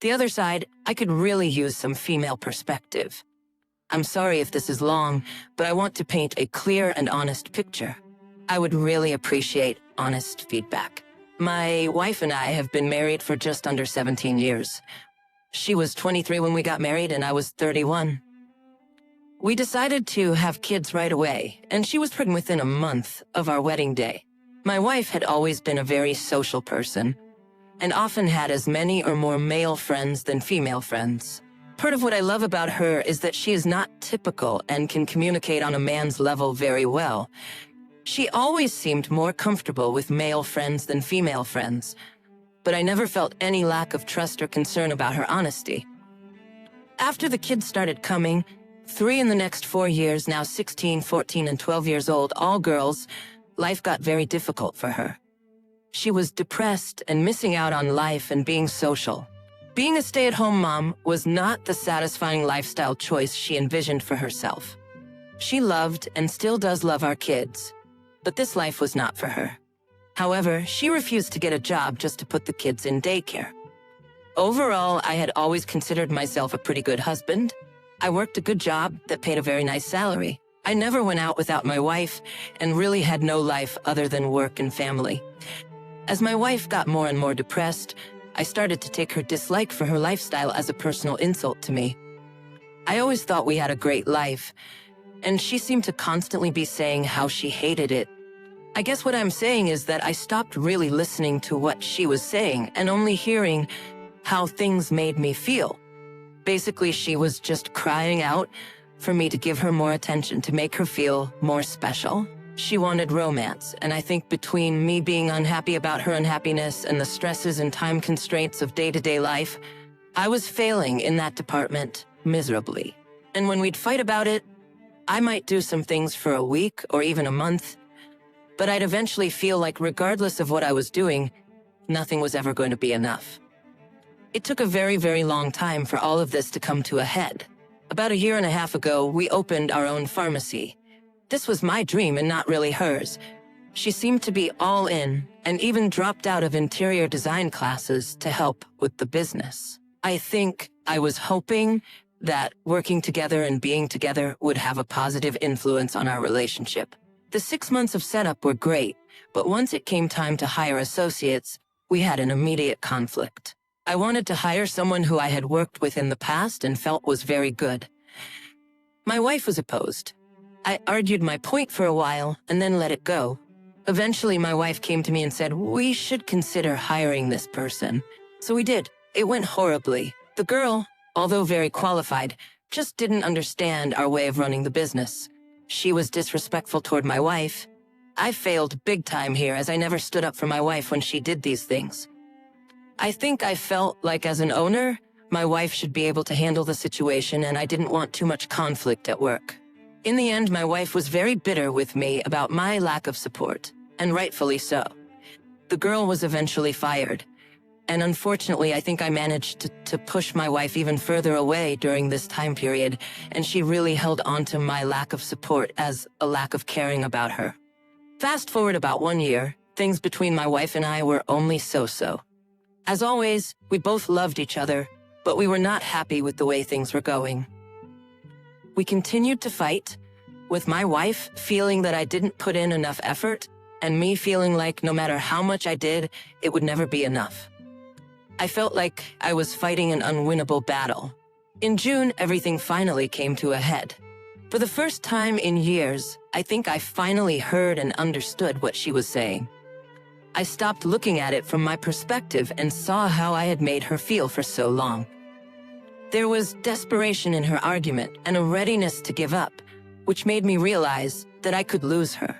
The other side, I could really use some female perspective. I'm sorry if this is long, but I want to paint a clear and honest picture. I would really appreciate honest feedback. My wife and I have been married for just under 17 years. She was 23 when we got married and I was 31. We decided to have kids right away, and she was pregnant within a month of our wedding day. My wife had always been a very social person, and often had as many or more male friends than female friends. Part of what I love about her is that she is not typical and can communicate on a man's level very well. She always seemed more comfortable with male friends than female friends, but I never felt any lack of trust or concern about her honesty. After the kids started coming, 3 in the next 4 years, now 16, 14, and 12 years old, all girls, life got very difficult for her. She was depressed and missing out on life and being social. Being a stay-at-home mom was not the satisfying lifestyle choice she envisioned for herself. She loved and still does love our kids, but this life was not for her. However, she refused to get a job just to put the kids in daycare. Overall, I had always considered myself a pretty good husband. I worked a good job that paid a very nice salary. I never went out without my wife and really had no life other than work and family. As my wife got more and more depressed, I started to take her dislike for her lifestyle as a personal insult to me. I always thought we had a great life, and she seemed to constantly be saying how she hated it. I guess what I'm saying is that I stopped really listening to what she was saying and only hearing how things made me feel. Basically, she was just crying out for me to give her more attention, to make her feel more special. She wanted romance, and I think between me being unhappy about her unhappiness and the stresses and time constraints of day-to-day life, I was failing in that department miserably. And when we'd fight about it, I might do some things for a week or even a month, but I'd eventually feel like regardless of what I was doing, nothing was ever going to be enough. It took a very, very long time for all of this to come to a head. About 1.5 years ago, we opened our own pharmacy. This was my dream and not really hers. She seemed to be all in and even dropped out of interior design classes to help with the business. I think I was hoping that working together and being together would have a positive influence on our relationship. The 6 months of setup were great, but once it came time to hire associates, we had an immediate conflict. I wanted to hire someone who I had worked with in the past and felt was very good. My wife was opposed. I argued my point for a while and then let it go. Eventually, my wife came to me and said, "We should consider hiring this person." So we did. It went horribly. The girl, although very qualified, just didn't understand our way of running the business. She was disrespectful toward my wife. I failed big time here as I never stood up for my wife when she did these things. I think I felt like as an owner, my wife should be able to handle the situation and I didn't want too much conflict at work. In the end, my wife was very bitter with me about my lack of support, and rightfully so. The girl was eventually fired, and unfortunately, I think I managed to push my wife even further away during this time period, and she really held on to my lack of support as a lack of caring about her. Fast forward about 1 year, things between my wife and I were only so-so. As always, we both loved each other, but we were not happy with the way things were going. We continued to fight, with my wife feeling that I didn't put in enough effort, and me feeling like no matter how much I did, it would never be enough. I felt like I was fighting an unwinnable battle. In June, everything finally came to a head. For the first time in years, I think I finally heard and understood what she was saying. I stopped looking at it from my perspective and saw how I had made her feel for so long. There was desperation in her argument and a readiness to give up, which made me realize that I could lose her.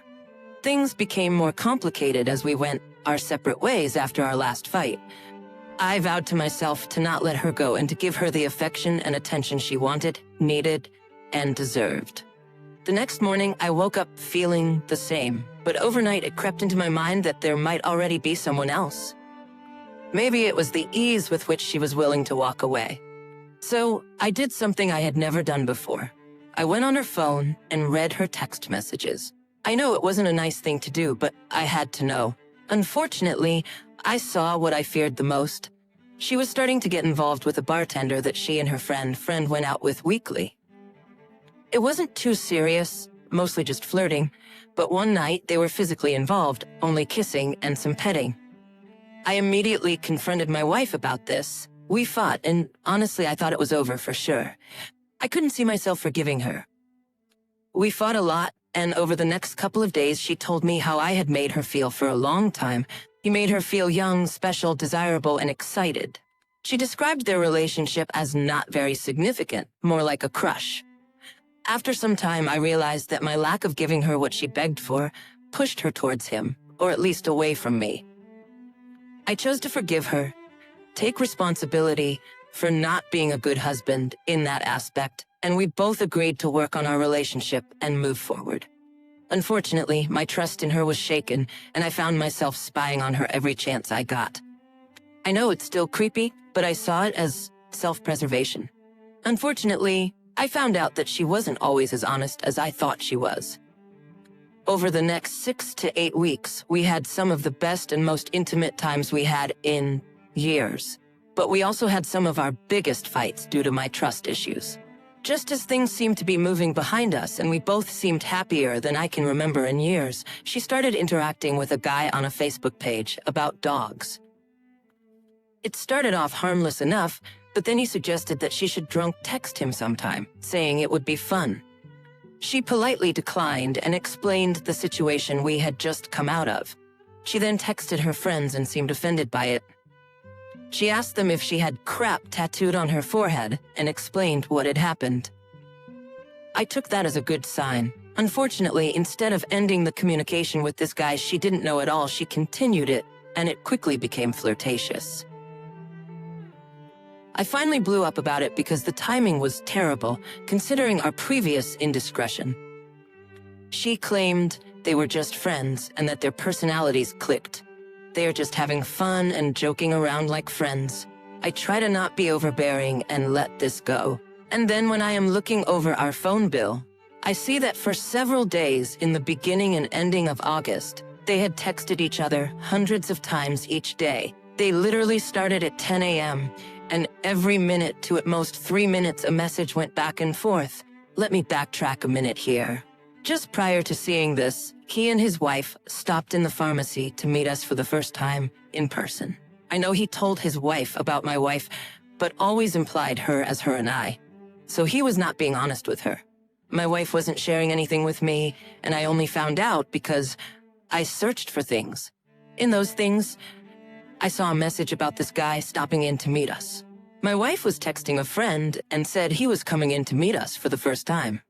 Things became more complicated as we went our separate ways after our last fight. I vowed to myself to not let her go and to give her the affection and attention she wanted, needed, and deserved. The next morning, I woke up feeling the same, but overnight it crept into my mind that there might already be someone else. Maybe it was the ease with which she was willing to walk away. So I did something I had never done before. I went on her phone and read her text messages. I know it wasn't a nice thing to do, but I had to know. Unfortunately, I saw what I feared the most. She was starting to get involved with a bartender that she and her friend went out with weekly. It wasn't too serious, mostly just flirting, but one night they were physically involved, only kissing and some petting. I immediately confronted my wife about this. We fought, and honestly, I thought it was over for sure. I couldn't see myself forgiving her. We fought a lot, and over the next couple of days, she told me how I had made her feel for a long time. He made her feel young, special, desirable, and excited. She described their relationship as not very significant, more like a crush. After some time, I realized that my lack of giving her what she begged for pushed her towards him, or at least away from me. I chose to forgive her, take responsibility for not being a good husband in that aspect, and we both agreed to work on our relationship and move forward. Unfortunately, my trust in her was shaken, and I found myself spying on her every chance I got. I know it's still creepy, but I saw it as self-preservation. Unfortunately, I found out that she wasn't always as honest as I thought she was. Over the next 6 to 8 weeks, we had some of the best and most intimate times we had in years. But we also had some of our biggest fights due to my trust issues. Just as things seemed to be moving behind us and we both seemed happier than I can remember in years, she started interacting with a guy on a Facebook page about dogs. It started off harmless enough, but then he suggested that she should drunk text him sometime, saying it would be fun. She politely declined and explained the situation we had just come out of. She then texted her friends and seemed offended by it. She asked them if she had crap tattooed on her forehead and explained what had happened. I took that as a good sign. Unfortunately, instead of ending the communication with this guy she didn't know at all, she continued it, and it quickly became flirtatious. I finally blew up about it because the timing was terrible, considering our previous indiscretion. She claimed they were just friends and that their personalities clicked. They are just having fun and joking around like friends. I try to not be overbearing and let this go. And then when I am looking over our phone bill, I see that for several days in the beginning and ending of August, they had texted each other hundreds of times each day. They literally started at 10 a.m., and every minute to at most 3 minutes a message went back and forth. Let me backtrack a minute here. Just prior to seeing this, he and his wife stopped in the pharmacy to meet us for the first time in person. I know he told his wife about my wife, but always implied her as her and I. So he was not being honest with her. My wife wasn't sharing anything with me, and I only found out because I searched for things. In those things, I saw a message about this guy stopping in to meet us. My wife was texting a friend and said he was coming in to meet us for the first time.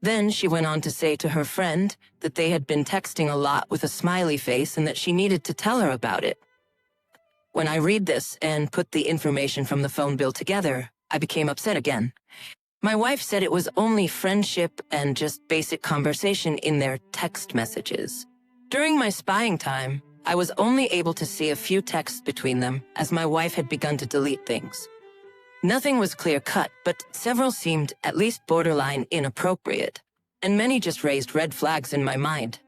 Then she went on to say to her friend that they had been texting a lot with a smiley face and that she needed to tell her about it. When I read this and put the information from the phone bill together, I became upset again. My wife said it was only friendship and just basic conversation in their text messages. During my spying time, I was only able to see a few texts between them as my wife had begun to delete things. Nothing was clear-cut, but several seemed at least borderline inappropriate, and many just raised red flags in my mind.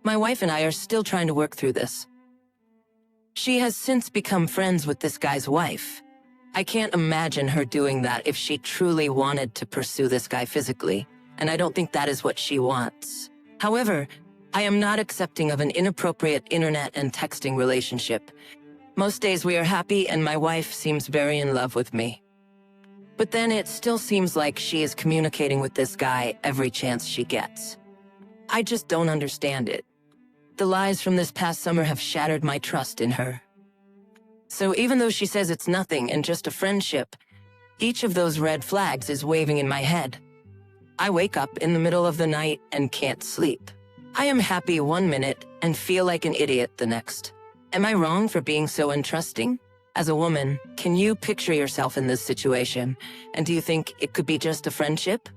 My wife and I are still trying to work through this. She has since become friends with this guy's wife. I can't imagine her doing that if she truly wanted to pursue this guy physically, and I don't think that is what she wants. However, I am not accepting of an inappropriate internet and texting relationship. Most days we are happy and my wife seems very in love with me. But then it still seems like she is communicating with this guy every chance she gets. I just don't understand it. The lies from this past summer have shattered my trust in her. So even though she says it's nothing and just a friendship, each of those red flags is waving in my head. I wake up in the middle of the night and can't sleep. I am happy one minute and feel like an idiot the next. Am I wrong for being so untrusting? As a woman, can you picture yourself in this situation? And do you think it could be just a friendship?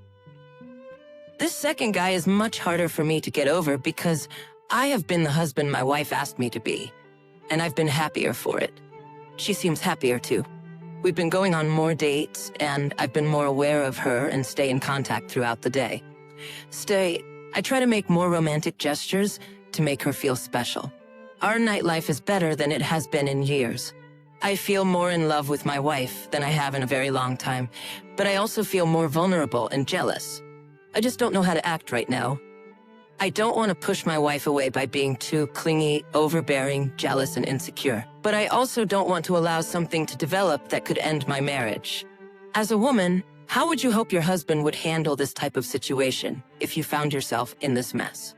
This second guy is much harder for me to get over because I have been the husband my wife asked me to be, and I've been happier for it. She seems happier too. We've been going on more dates, and I've been more aware of her and stay in contact throughout the day. I try to make more romantic gestures to make her feel special. Our nightlife is better than it has been in years. I feel more in love with my wife than I have in a very long time, but I also feel more vulnerable and jealous. I just don't know how to act right now. I don't want to push my wife away by being too clingy, overbearing, jealous, and insecure. But I also don't want to allow something to develop that could end my marriage. As a woman, how would you hope your husband would handle this type of situation if you found yourself in this mess?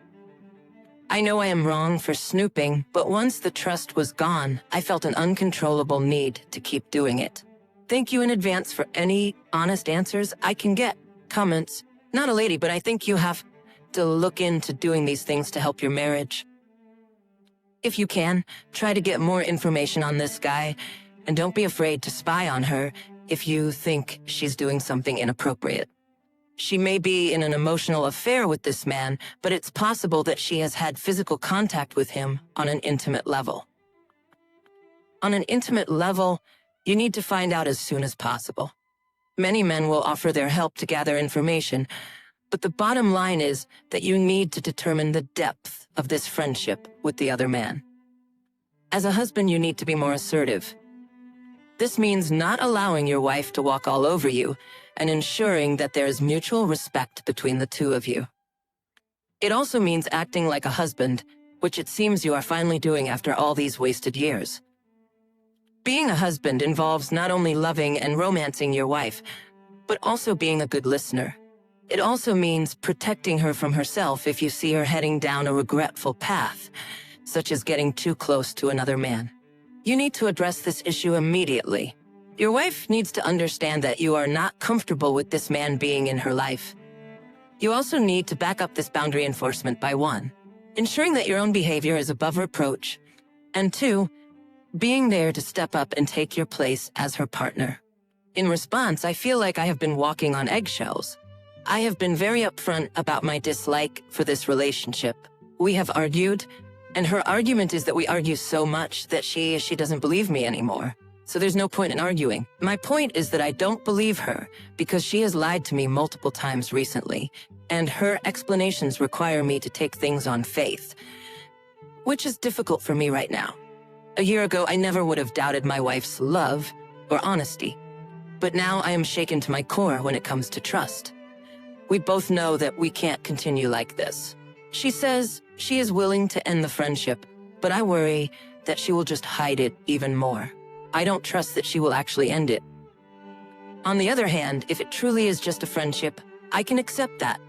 I know I am wrong for snooping, but once the trust was gone, I felt an uncontrollable need to keep doing it. Thank you in advance for any honest answers I can get. Comments. Not a lady, but I think you have to look into doing these things to help your marriage. If you can, try to get more information on this guy, and don't be afraid to spy on her if you think she's doing something inappropriate. She may be in an emotional affair with this man, but it's possible that she has had physical contact with him on an intimate level. On an intimate level, you need to find out as soon as possible. Many men will offer their help to gather information, but the bottom line is that you need to determine the depth of this friendship with the other man. As a husband, you need to be more assertive. This means not allowing your wife to walk all over you and ensuring that there is mutual respect between the two of you. It also means acting like a husband, which it seems you are finally doing after all these wasted years. Being a husband involves not only loving and romancing your wife, but also being a good listener. It also means protecting her from herself if you see her heading down a regretful path, such as getting too close to another man. You need to address this issue immediately. Your wife needs to understand that you are not comfortable with this man being in her life. You also need to back up this boundary enforcement by 1, ensuring that your own behavior is above reproach, and 2, being there to step up and take your place as her partner. In response, I feel like I have been walking on eggshells. I have been very upfront about my dislike for this relationship. We have argued, and her argument is that we argue so much that she doesn't believe me anymore. So there's no point in arguing. My point is that I don't believe her because she has lied to me multiple times recently, and her explanations require me to take things on faith, which is difficult for me right now. A year ago, I never would have doubted my wife's love or honesty, but now I am shaken to my core when it comes to trust. We both know that we can't continue like this. She says she is willing to end the friendship, but I worry that she will just hide it even more. I don't trust that she will actually end it. On the other hand, if it truly is just a friendship, I can accept that.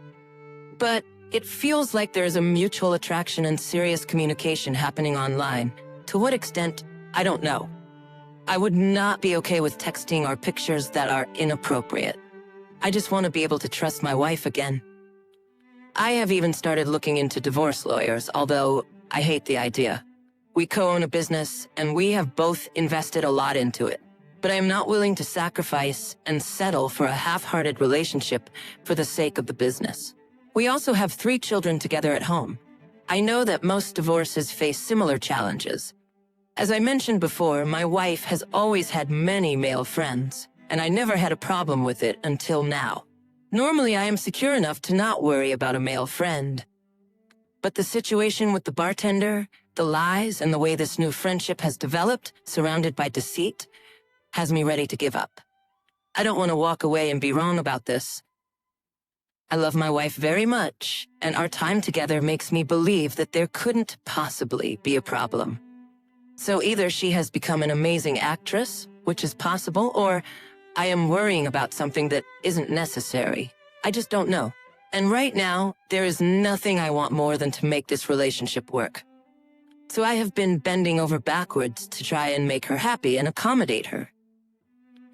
But it feels like there is a mutual attraction and serious communication happening online. To what extent, I don't know. I would not be okay with texting or pictures that are inappropriate. I just want to be able to trust my wife again. I have even started looking into divorce lawyers, although I hate the idea. We co-own a business, and we have both invested a lot into it. But I am not willing to sacrifice and settle for a half-hearted relationship for the sake of the business. We also have 3 children together at home. I know that most divorces face similar challenges. As I mentioned before, my wife has always had many male friends, and I never had a problem with it until now. Normally, I am secure enough to not worry about a male friend. But the situation with the bartender, the lies, and the way this new friendship has developed, surrounded by deceit, has me ready to give up. I don't want to walk away and be wrong about this. I love my wife very much, and our time together makes me believe that there couldn't possibly be a problem. So either she has become an amazing actress, which is possible, or I am worrying about something that isn't necessary. I just don't know. And right now, there is nothing I want more than to make this relationship work. So I have been bending over backwards to try and make her happy and accommodate her.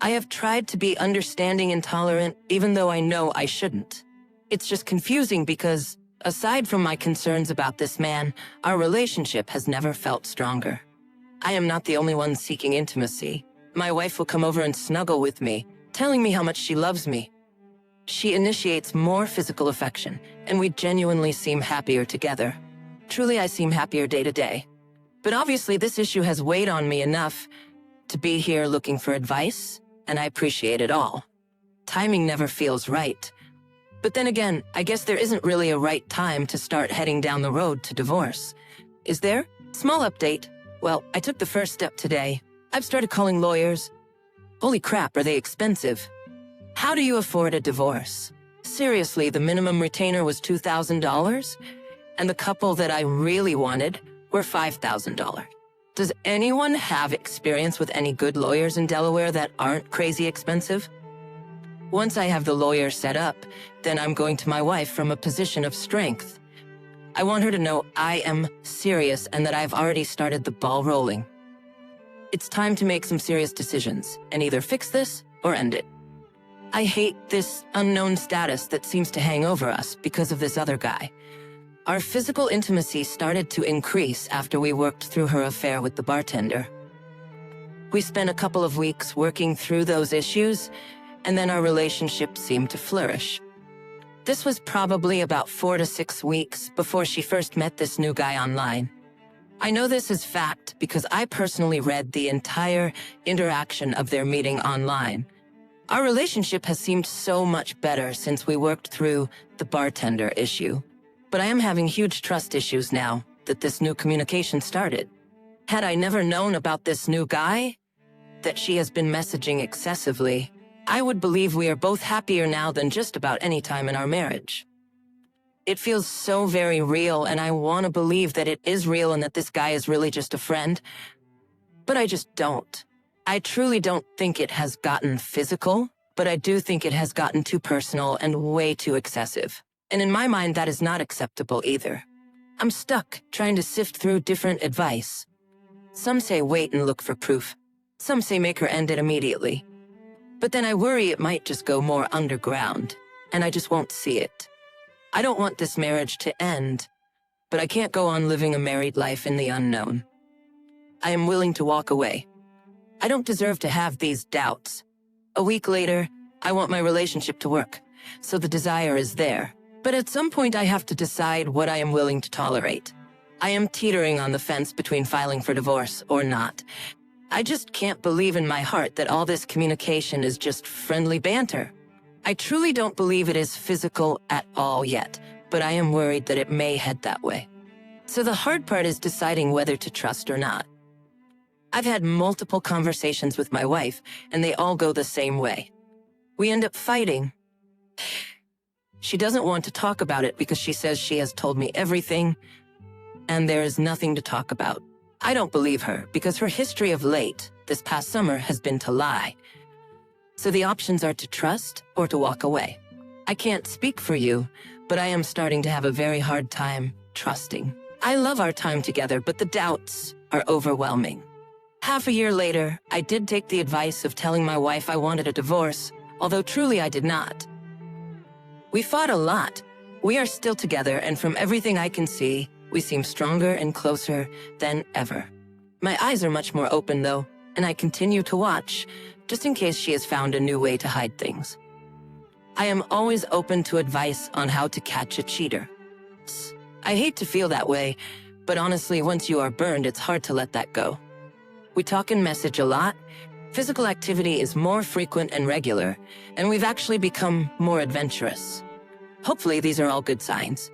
I have tried to be understanding and tolerant, even though I know I shouldn't. It's just confusing because, aside from my concerns about this man, our relationship has never felt stronger. I am not the only one seeking intimacy. My wife will come over and snuggle with me, telling me how much she loves me. She initiates more physical affection, and we genuinely seem happier together. Truly, I seem happier day to day. But obviously, this issue has weighed on me enough to be here looking for advice, and I appreciate it all. Timing never feels right. But then again, I guess there isn't really a right time to start heading down the road to divorce. Is there? Small update. Well, I took the first step today. I've started calling lawyers. Holy crap, are they expensive? How do you afford a divorce? Seriously, the minimum retainer was $2,000, and the couple that I really wanted were $5,000. Does anyone have experience with any good lawyers in Delaware that aren't crazy expensive? Once I have the lawyer set up, then I'm going to my wife from a position of strength. I want her to know I am serious and that I've already started the ball rolling. It's time to make some serious decisions and either fix this or end it. I hate this unknown status that seems to hang over us because of this other guy. Our physical intimacy started to increase after we worked through her affair with the bartender. We spent a couple of weeks working through those issues, and then our relationship seemed to flourish. This was probably about 4 to 6 weeks before she first met this new guy online. I know this is fact because I personally read the entire interaction of their meeting online. Our relationship has seemed so much better since we worked through the bartender issue. But I am having huge trust issues now that this new communication started. Had I never known about this new guy, that she has been messaging excessively, I would believe we are both happier now than just about any time in our marriage. It feels so very real, and I want to believe that it is real and that this guy is really just a friend. But I just don't. I truly don't think it has gotten physical, but I do think it has gotten too personal and way too excessive. And in my mind, that is not acceptable either. I'm stuck trying to sift through different advice. Some say wait and look for proof. Some say make her end it immediately. But then I worry it might just go more underground, and I just won't see it. I don't want this marriage to end, but I can't go on living a married life in the unknown. I am willing to walk away. I don't deserve to have these doubts. A week later, I want my relationship to work, so the desire is there. But at some point I have to decide what I am willing to tolerate. I am teetering on the fence between filing for divorce or not. I just can't believe in my heart that all this communication is just friendly banter. I truly don't believe it is physical at all yet, but I am worried that it may head that way. So the hard part is deciding whether to trust or not. I've had multiple conversations with my wife, and they all go the same way. We end up fighting. She doesn't want to talk about it because she says she has told me everything, and there is nothing to talk about. I don't believe her because her history of late, this past summer, has been to lie. So the options are to trust or to walk away. I can't speak for you, but I am starting to have a very hard time trusting. I love our time together, but the doubts are overwhelming. Half a year later, I did take the advice of telling my wife I wanted a divorce, although truly I did not. We fought a lot. We are still together, and from everything I can see, we seem stronger and closer than ever. My eyes are much more open, though, and I continue to watch, just in case she has found a new way to hide things. I am always open to advice on how to catch a cheater. I hate to feel that way, but honestly, once you are burned, it's hard to let that go. We talk and message a lot. Physical activity is more frequent and regular, and we've actually become more adventurous. Hopefully, these are all good signs.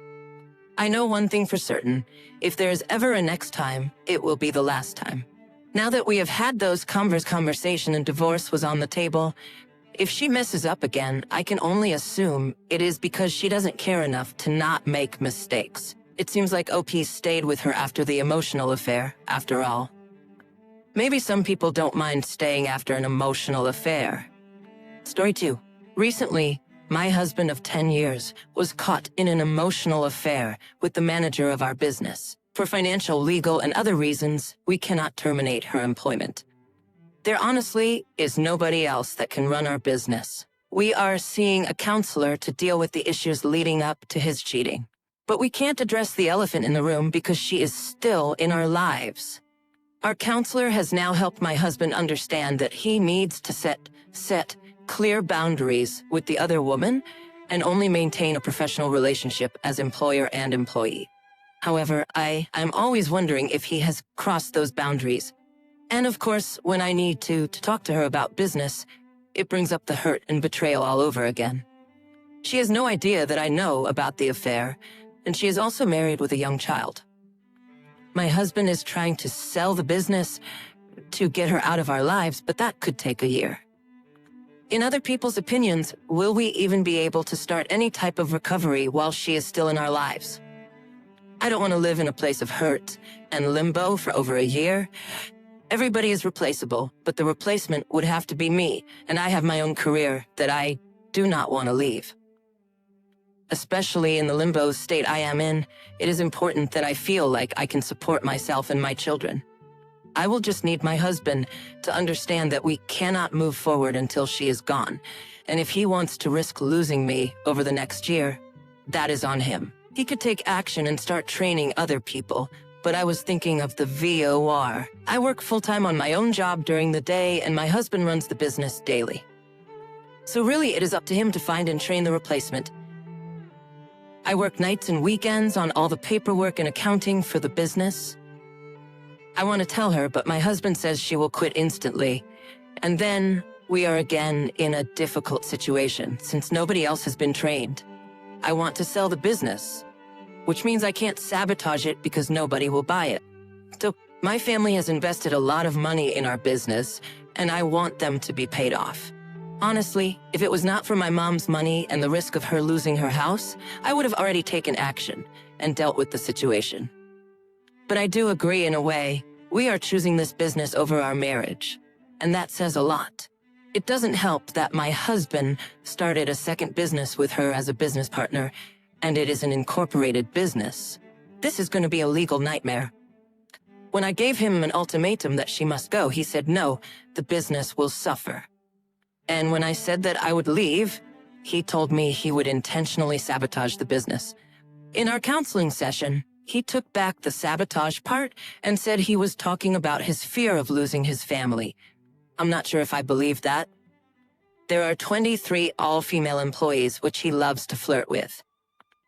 I know one thing for certain. If there is ever a next time, it will be the last time. Now that we have had those conversation and divorce was on the table, if she messes up again, I can only assume it is because she doesn't care enough to not make mistakes. It seems like OP stayed with her after the emotional affair, after all. Maybe some people don't mind staying after an emotional affair. Story 2. Recently, my husband of 10 years was caught in an emotional affair with the manager of our business. For financial, legal, and other reasons, we cannot terminate her employment. There honestly is nobody else that can run our business. We are seeing a counselor to deal with the issues leading up to his cheating. But we can't address the elephant in the room because she is still in our lives. Our counselor has now helped my husband understand that he needs to set clear boundaries with the other woman and only maintain a professional relationship as employer and employee. However, I'm always wondering if he has crossed those boundaries. And of course, when I need to talk to her about business, it brings up the hurt and betrayal all over again. She has no idea that I know about the affair, and she is also married with a young child. My husband is trying to sell the business, to get her out of our lives, but that could take a year. In other people's opinions, will we even be able to start any type of recovery while she is still in our lives? I don't want to live in a place of hurt and limbo for over a year. Everybody is replaceable, but the replacement would have to be me, and I have my own career that I do not want to leave. Especially in the limbo state I am in, it is important that I feel like I can support myself and my children. I will just need my husband to understand that we cannot move forward until she is gone, and if he wants to risk losing me over the next year, that is on him. He could take action and start training other people, but I was thinking of the VOR. I work full-time on my own job during the day, and my husband runs the business daily. So really, it is up to him to find and train the replacement. I work nights and weekends on all the paperwork and accounting for the business. I want to tell her, but my husband says she will quit instantly. And then we are again in a difficult situation since nobody else has been trained. I want to sell the business, which means I can't sabotage it because nobody will buy it. So my family has invested a lot of money in our business, and I want them to be paid off. Honestly, if it was not for my mom's money and the risk of her losing her house, I would have already taken action and dealt with the situation. But I do agree in a way, we are choosing this business over our marriage, and that says a lot. It doesn't help that my husband started a second business with her as a business partner, and it is an incorporated business. This is going to be a legal nightmare. When I gave him an ultimatum that she must go, he said no, the business will suffer. And when I said that I would leave, he told me he would intentionally sabotage the business. In our counseling session, he took back the sabotage part and said he was talking about his fear of losing his family. I'm not sure if I believe that. There are 23 all-female employees which he loves to flirt with.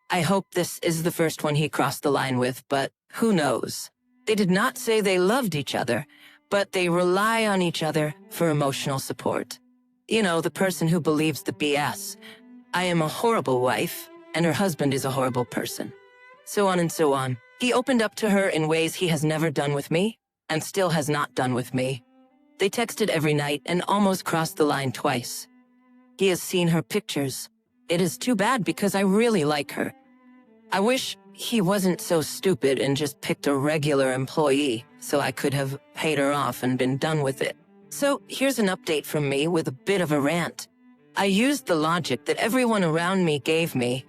I hope this is the first one he crossed the line with, but who knows? They did not say they loved each other, but they rely on each other for emotional support. You know, the person who believes the BS. I am a horrible wife, and her husband is a horrible person. So on and so on. He opened up to her in ways he has never done with me, and still has not done with me. They texted every night and almost crossed the line twice. He has seen her pictures. It is too bad because I really like her. I wish he wasn't so stupid and just picked a regular employee, so I could have paid her off and been done with it. So here's an update from me with a bit of a rant. I used the logic that everyone around me gave me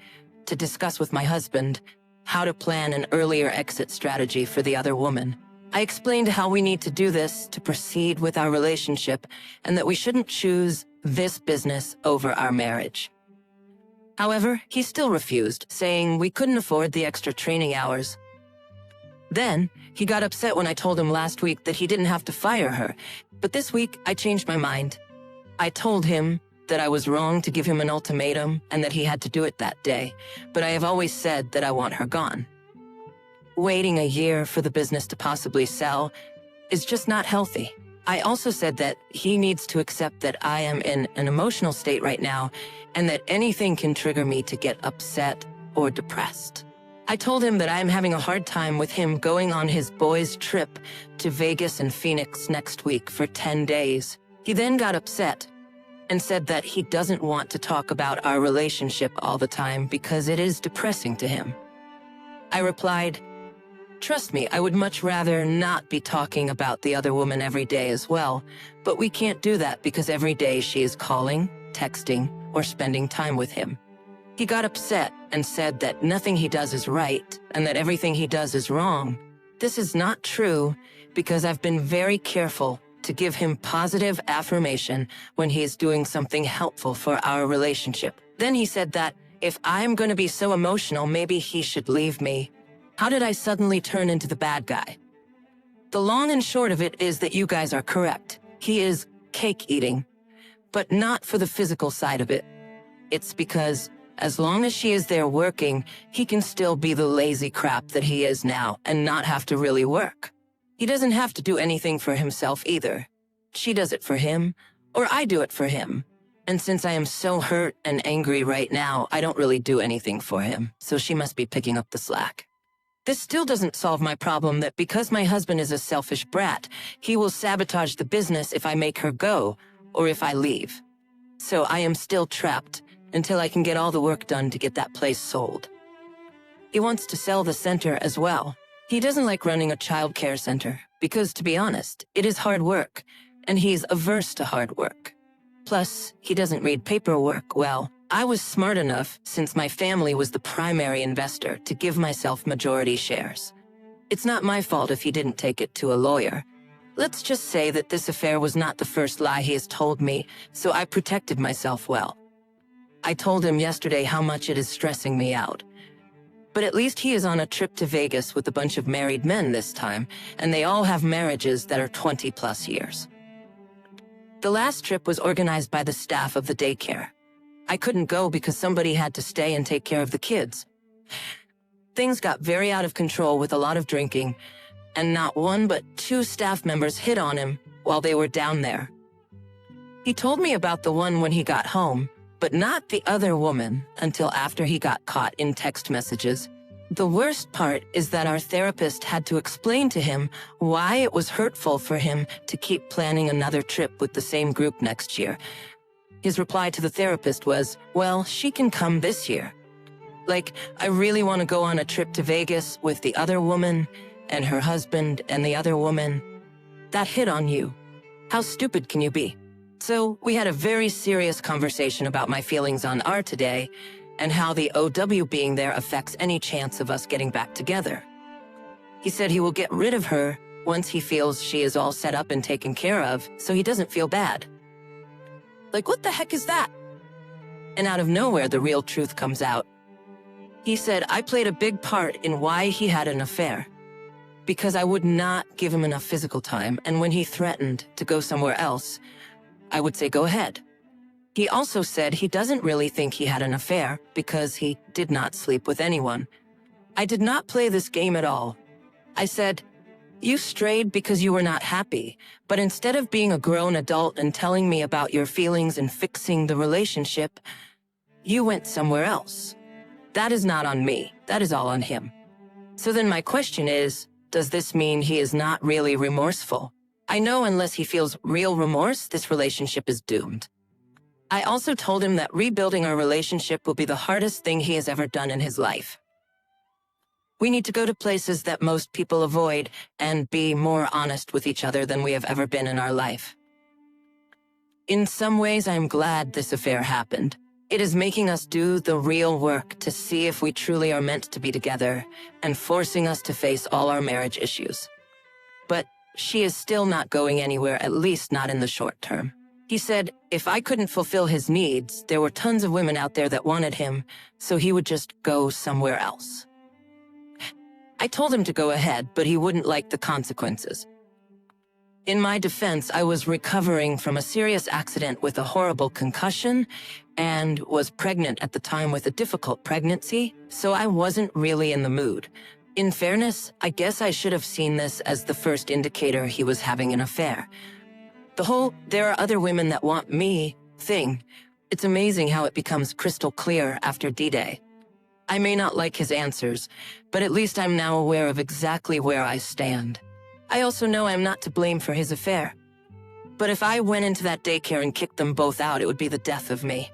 to discuss with my husband how to plan an earlier exit strategy for the other woman. I explained how we need to do this to proceed with our relationship and that we shouldn't choose this business over our marriage. However, he still refused, saying we couldn't afford the extra training hours. Then, he got upset when I told him last week that he didn't have to fire her, but this week I changed my mind. I told him that I was wrong to give him an ultimatum and that he had to do it that day, but I have always said that I want her gone. Waiting a year for the business to possibly sell is just not healthy. I also said that he needs to accept that I am in an emotional state right now and that anything can trigger me to get upset or depressed. I told him that I am having a hard time with him going on his boys' trip to Vegas and Phoenix next week for 10 days. He then got upset and said that he doesn't want to talk about our relationship all the time because it is depressing to him. I replied, "Trust me, I would much rather not be talking about the other woman every day as well, but we can't do that because every day she is calling, texting, or spending time with him." He got upset and said that nothing he does is right and that everything he does is wrong. This is not true because I've been very careful to give him positive affirmation when he is doing something helpful for our relationship. Then he said that if I'm going to be so emotional, maybe he should leave me. How did I suddenly turn into the bad guy? The long and short of it is that you guys are correct. He is cake eating, but not for the physical side of it. It's because as long as she is there working, he can still be the lazy crap that he is now and not have to really work. He doesn't have to do anything for himself either. She does it for him, or I do it for him. And since I am so hurt and angry right now, I don't really do anything for him, so she must be picking up the slack. This still doesn't solve my problem that because my husband is a selfish brat, he will sabotage the business if I make her go, or if I leave. So I am still trapped until I can get all the work done to get that place sold. He wants to sell the center as well. He doesn't like running a child care center because, to be honest, it is hard work, and he's averse to hard work. Plus, he doesn't read paperwork well. I was smart enough, since my family was the primary investor, to give myself majority shares. It's not my fault if he didn't take it to a lawyer. Let's just say that this affair was not the first lie he has told me, so I protected myself well. I told him yesterday how much it is stressing me out. But at least he is on a trip to Vegas with a bunch of married men this time, and they all have marriages that are 20+ years. The last trip was organized by the staff of the daycare. I couldn't go because somebody had to stay and take care of the kids. Things got very out of control with a lot of drinking, and not one but 2 staff members hit on him while they were down there. He told me about the one when he got home, but not the other woman until after he got caught in text messages. The worst part is that our therapist had to explain to him why it was hurtful for him to keep planning another trip with the same group next year. His reply to the therapist was, well, she can come this year. Like, I really want to go on a trip to Vegas with the other woman and her husband and the other woman. That hit on you. How stupid can you be? So we had a very serious conversation about my feelings on R today and how the OW being there affects any chance of us getting back together. He said he will get rid of her once he feels she is all set up and taken care of, so he doesn't feel bad. Like, what the heck is that? And out of nowhere, the real truth comes out. He said I played a big part in why he had an affair, because I would not give him enough physical time, and when he threatened to go somewhere else, I would say go ahead. He also said he doesn't really think he had an affair because he did not sleep with anyone. I did not play this game at all. I said, you strayed because you were not happy, but instead of being a grown adult and telling me about your feelings and fixing the relationship, you went somewhere else. That is not on me. That is all on him. So then my question is, does this mean he is not really remorseful? I know unless he feels real remorse, this relationship is doomed. I also told him that rebuilding our relationship will be the hardest thing he has ever done in his life. We need to go to places that most people avoid and be more honest with each other than we have ever been in our life. In some ways, I'm glad this affair happened. It is making us do the real work to see if we truly are meant to be together and forcing us to face all our marriage issues. But she is still not going anywhere, at least not in the short term. He said if I couldn't fulfill his needs, there were tons of women out there that wanted him, so he would just go somewhere else. I told him to go ahead, but he wouldn't like the consequences. In my defense, I was recovering from a serious accident with a horrible concussion and was pregnant at the time with a difficult pregnancy, so I wasn't really in the mood. In fairness, I guess I should have seen this as the first indicator he was having an affair. The whole "there are other women that want me" thing, it's amazing how it becomes crystal clear after D-Day. I may not like his answers, but at least I'm now aware of exactly where I stand. I also know I'm not to blame for his affair. But if I went into that daycare and kicked them both out, it would be the death of me.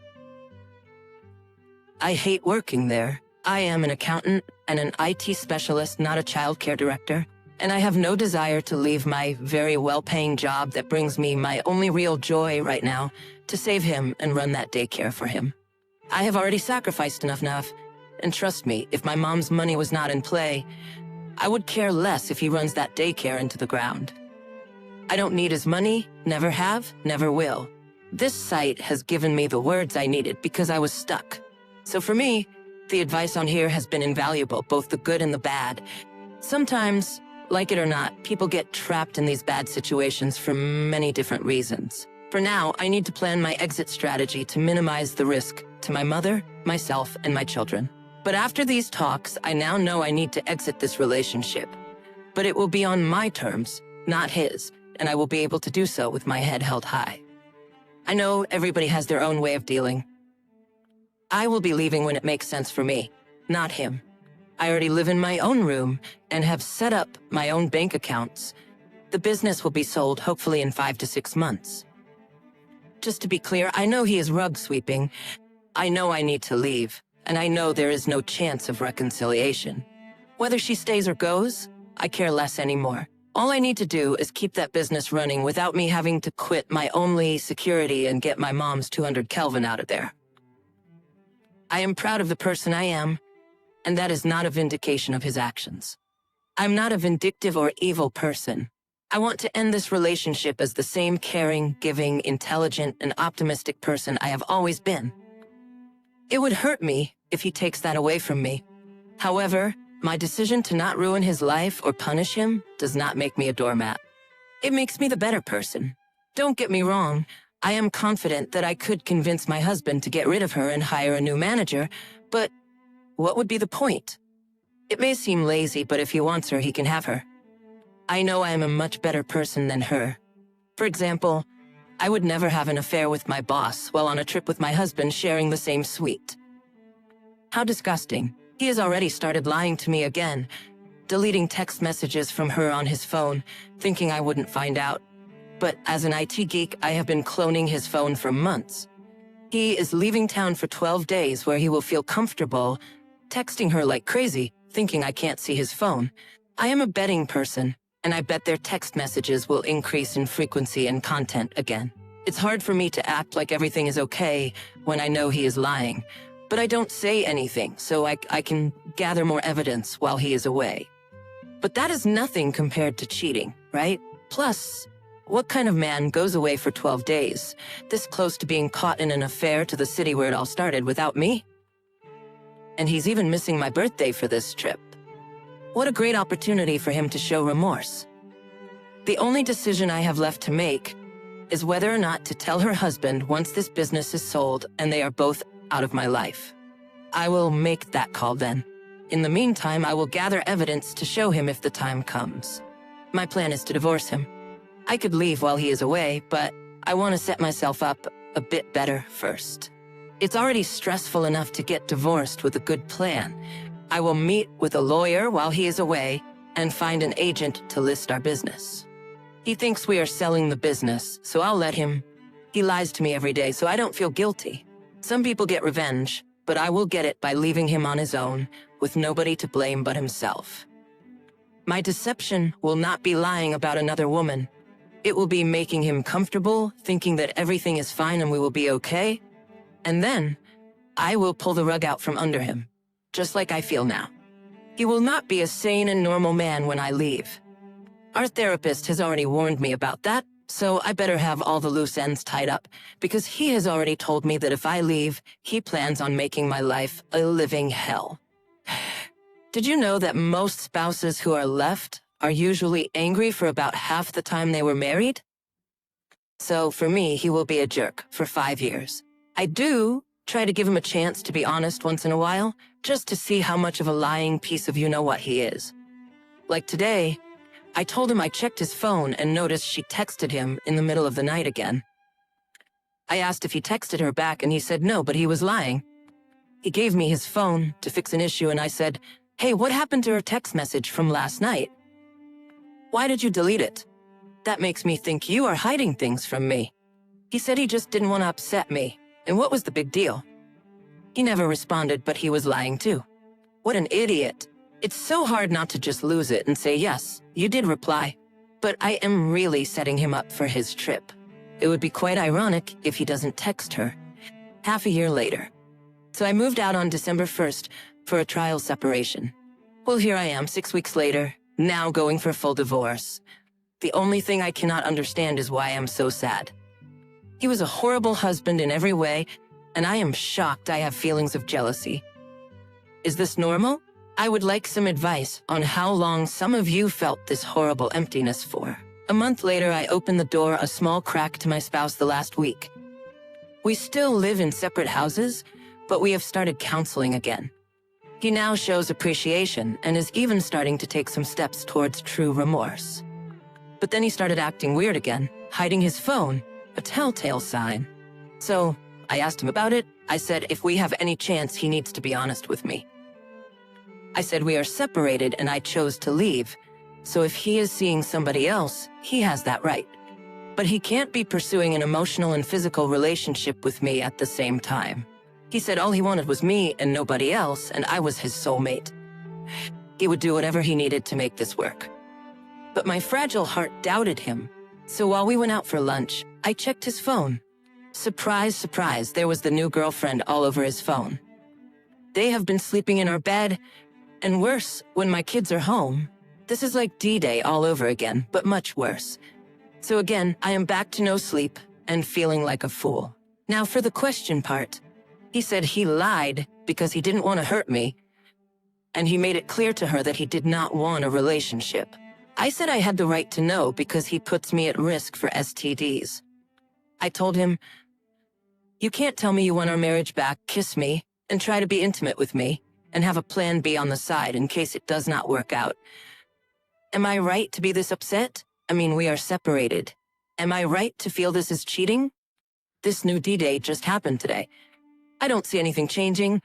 I hate working there. I am an accountant and an IT specialist, not a child care director, and I have no desire to leave my very well-paying job that brings me my only real joy right now to save him and run that daycare for him. I have already sacrificed enough, and trust me, if my mom's money was not in play, I would care less if he runs that daycare into the ground. I don't need his money, never have, never will. This site has given me the words I needed because I was stuck. So for me, the advice on here has been invaluable, both the good and the bad. Sometimes, like it or not, people get trapped in these bad situations for many different reasons. For now, I need to plan my exit strategy to minimize the risk to my mother, myself, and my children. But after these talks, I now know I need to exit this relationship. But it will be on my terms, not his, and I will be able to do so with my head held high. I know everybody has their own way of dealing. I will be leaving when it makes sense for me, not him. I already live in my own room and have set up my own bank accounts. The business will be sold hopefully in 5 to 6 months. Just to be clear, I know he is rug sweeping. I know I need to leave, and I know there is no chance of reconciliation. Whether she stays or goes, I care less anymore. All I need to do is keep that business running without me having to quit my only security and get my mom's 200 Kelvin out of there. I am proud of the person I am, and that is not a vindication of his actions. I'm not a vindictive or evil person. I want to end this relationship as the same caring, giving, intelligent, and optimistic person I have always been. It would hurt me if he takes that away from me. However, my decision to not ruin his life or punish him does not make me a doormat. It makes me the better person. Don't get me wrong, I am confident that I could convince my husband to get rid of her and hire a new manager, but what would be the point? It may seem lazy, but if he wants her, he can have her. I know I am a much better person than her. For example, I would never have an affair with my boss while on a trip with my husband sharing the same suite. How disgusting. He has already started lying to me again, deleting text messages from her on his phone, thinking I wouldn't find out. But as an IT geek, I have been cloning his phone for months. He is leaving town for 12 days where he will feel comfortable, texting her like crazy, thinking I can't see his phone. I am a betting person, and I bet their text messages will increase in frequency and content again. It's hard for me to act like everything is okay when I know he is lying, but I don't say anything, so I can gather more evidence while he is away. But that is nothing compared to cheating, right? Plus, what kind of man goes away for 12 days, this close to being caught in an affair to the city where it all started without me? And he's even missing my birthday for this trip. What a great opportunity for him to show remorse. The only decision I have left to make is whether or not to tell her husband once this business is sold and they are both out of my life. I will make that call then. In the meantime, I will gather evidence to show him if the time comes. My plan is to divorce him. I could leave while he is away, but I want to set myself up a bit better first. It's already stressful enough to get divorced with a good plan. I will meet with a lawyer while he is away and find an agent to list our business. He thinks we are selling the business, so I'll let him. He lies to me every day, so I don't feel guilty. Some people get revenge, but I will get it by leaving him on his own, with nobody to blame but himself. My deception will not be lying about another woman. It will be making him comfortable, thinking that everything is fine and we will be okay. And then, I will pull the rug out from under him, just like I feel now. He will not be a sane and normal man when I leave. Our therapist has already warned me about that, so I better have all the loose ends tied up, because he has already told me that if I leave, he plans on making my life a living hell. Did you know that most spouses who are left are usually angry for about half the time they were married? So for me, he will be a jerk for 5 years. I do try to give him a chance to be honest once in a while, just to see how much of a lying piece of you-know-what he is. Like today, I told him I checked his phone and noticed she texted him in the middle of the night again. I asked if he texted her back and he said no, but he was lying. He gave me his phone to fix an issue and I said, "Hey, what happened to her text message from last night? Why did you delete it? That makes me think you are hiding things from me." He said he just didn't want to upset me, and what was the big deal? He never responded, but he was lying too. What an idiot. It's so hard not to just lose it and say, yes, you did reply, but I am really setting him up for his trip. It would be quite ironic if he doesn't text her. Half a year later. So I moved out on December 1st for a trial separation. Well, here I am 6 weeks later, now going for full divorce. The only thing I cannot understand is why I'm so sad. He was a horrible husband in every way, and I am shocked I have feelings of jealousy. Is this normal? I would like some advice on how long some of you felt this horrible emptiness for. A month later, I opened the door a small crack to my spouse the last week. We still live in separate houses, but we have started counseling again. He now shows appreciation and is even starting to take some steps towards true remorse. But then he started acting weird again, hiding his phone, a telltale sign. So I asked him about it. I said if we have any chance, he needs to be honest with me. I said we are separated and I chose to leave. So if he is seeing somebody else, he has that right. But he can't be pursuing an emotional and physical relationship with me at the same time. He said all he wanted was me and nobody else, and I was his soulmate. He would do whatever he needed to make this work. But my fragile heart doubted him. So while we went out for lunch, I checked his phone. Surprise, surprise, there was the new girlfriend all over his phone. They have been sleeping in our bed, and worse, when my kids are home. This is like D-Day all over again, but much worse. So again, I am back to no sleep and feeling like a fool. Now for the question part. He said he lied because he didn't want to hurt me, and he made it clear to her that he did not want a relationship. I said I had the right to know because he puts me at risk for STDs. I told him, "You can't tell me you want our marriage back, kiss me, and try to be intimate with me, and have a plan B on the side in case it does not work out. Am I right to be this upset? I mean, we are separated. Am I right to feel this is cheating? This new D-Day just happened today. I don't see anything changing,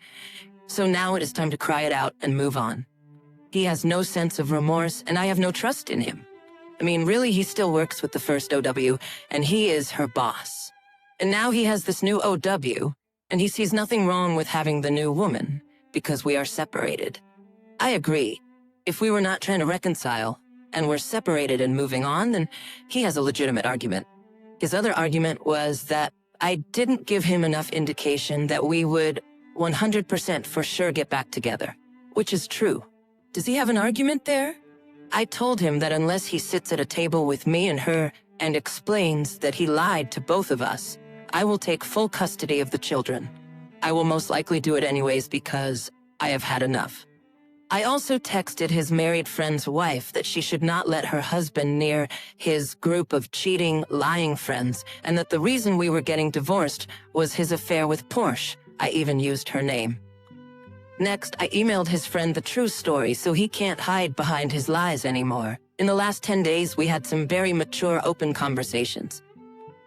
so now it is time to cry it out and move on. He has no sense of remorse, and I have no trust in him. I mean, really, he still works with the first OW, and he is her boss. And now he has this new OW, and he sees nothing wrong with having the new woman, because we are separated. I agree. If we were not trying to reconcile, and we're separated and moving on, then he has a legitimate argument. His other argument was that I didn't give him enough indication that we would 100% for sure get back together, which is true. Does he have an argument there? I told him that unless he sits at a table with me and her and explains that he lied to both of us, I will take full custody of the children. I will most likely do it anyways because I have had enough. I also texted his married friend's wife that she should not let her husband near his group of cheating, lying friends, and that the reason we were getting divorced was his affair with Porsche. I even used her name. Next, I emailed his friend the true story so he can't hide behind his lies anymore. In the last 10 days, we had some very mature, open conversations.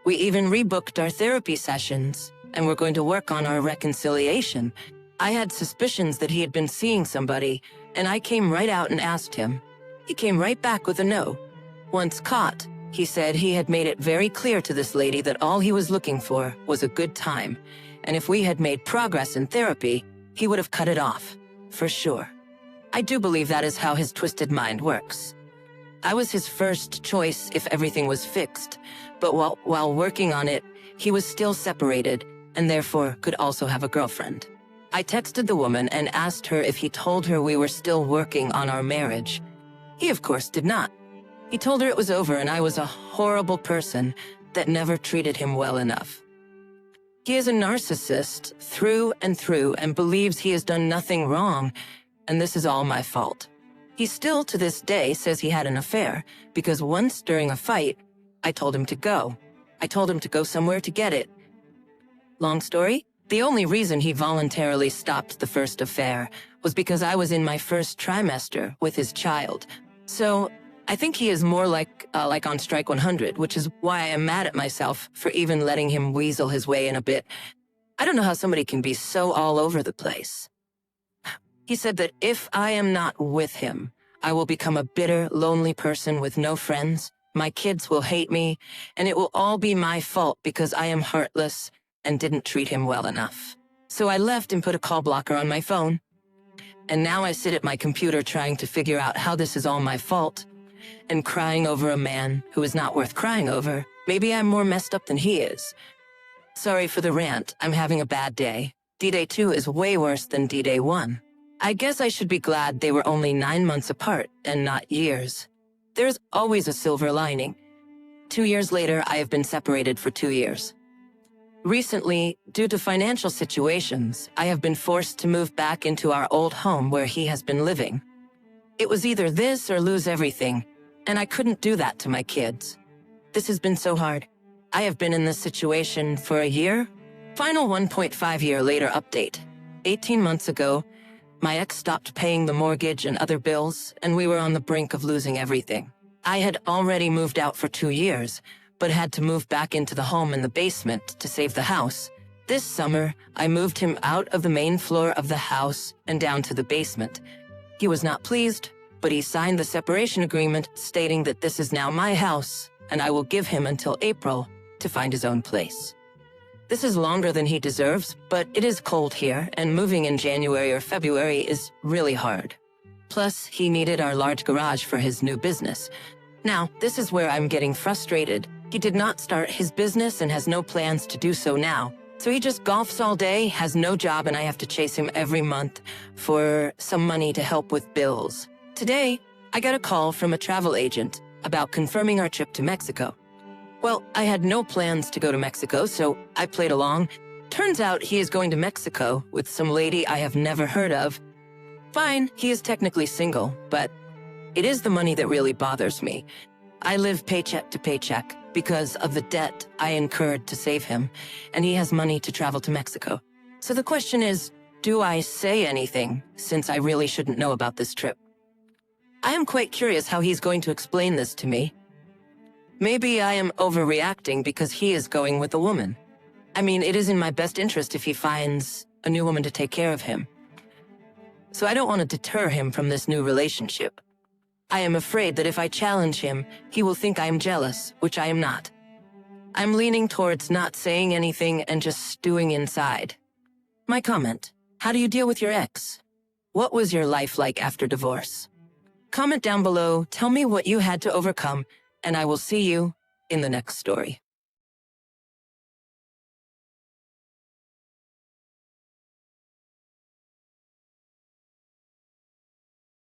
We even rebooked our therapy sessions, and we're going to work on our reconciliation. I had suspicions that he had been seeing somebody, and I came right out and asked him. He came right back with a no. Once caught, he said he had made it very clear to this lady that all he was looking for was a good time, and if we had made progress in therapy, he would have cut it off, for sure. I do believe that is how his twisted mind works. I was his first choice if everything was fixed, but while working on it, he was still separated, and therefore could also have a girlfriend. I texted the woman and asked her if he told her we were still working on our marriage. He, of course, did not. He told her it was over and I was a horrible person that never treated him well enough. He is a narcissist through and believes he has done nothing wrong, and this is all my fault. He still, to this day, says he had an affair, because once during a fight, I told him to go. I told him to go somewhere to get it. Long story? The only reason he voluntarily stopped the first affair was because I was in my first trimester with his child. So I think he is more like on strike 100, which is why I am mad at myself for even letting him weasel his way in a bit. I don't know how somebody can be so all over the place. He said that if I am not with him, I will become a bitter, lonely person with no friends. My kids will hate me, and it will all be my fault because I am heartless and didn't treat him well enough. So I left and put a call blocker on my phone. And now I sit at my computer trying to figure out how this is all my fault, and crying over a man who is not worth crying over. Maybe I'm more messed up than he is. Sorry for the rant, I'm having a bad day. D-Day 2 is way worse than D-Day 1. I guess I should be glad they were only 9 months apart and not years. There's always a silver lining. 2 years later, I have been separated for 2 years. Recently, due to financial situations, I have been forced to move back into our old home where he has been living. It was either this or lose everything, and I couldn't do that to my kids. This has been so hard. I have been in this situation for a year. Final 1.5 year later update. 18 months ago, my ex stopped paying the mortgage and other bills, and we were on the brink of losing everything. I had already moved out for 2 years, but had to move back into the home in the basement to save the house. This summer, I moved him out of the main floor of the house and down to the basement. He was not pleased, but he signed the separation agreement stating that this is now my house and I will give him until April to find his own place. This is longer than he deserves, but it is cold here and moving in January or February is really hard. Plus, he needed our large garage for his new business. Now, this is where I'm getting frustrated. He did not start his business and has no plans to do so now. So he just golfs all day, has no job, and I have to chase him every month for some money to help with bills. Today, I got a call from a travel agent about confirming our trip to Mexico. Well, I had no plans to go to Mexico, so I played along. Turns out he is going to Mexico with some lady I have never heard of. Fine, he is technically single, but it is the money that really bothers me. I live paycheck to paycheck because of the debt I incurred to save him, and he has money to travel to Mexico. So the question is, do I say anything, since I really shouldn't know about this trip? I am quite curious how he's going to explain this to me. Maybe I am overreacting because he is going with a woman. I mean, it is in my best interest if he finds a new woman to take care of him. So I don't want to deter him from this new relationship. I am afraid that if I challenge him, he will think I am jealous, which I am not. I'm leaning towards not saying anything and just stewing inside. My comment: how do you deal with your ex? What was your life like after divorce? Comment down below, tell me what you had to overcome, and I will see you in the next story.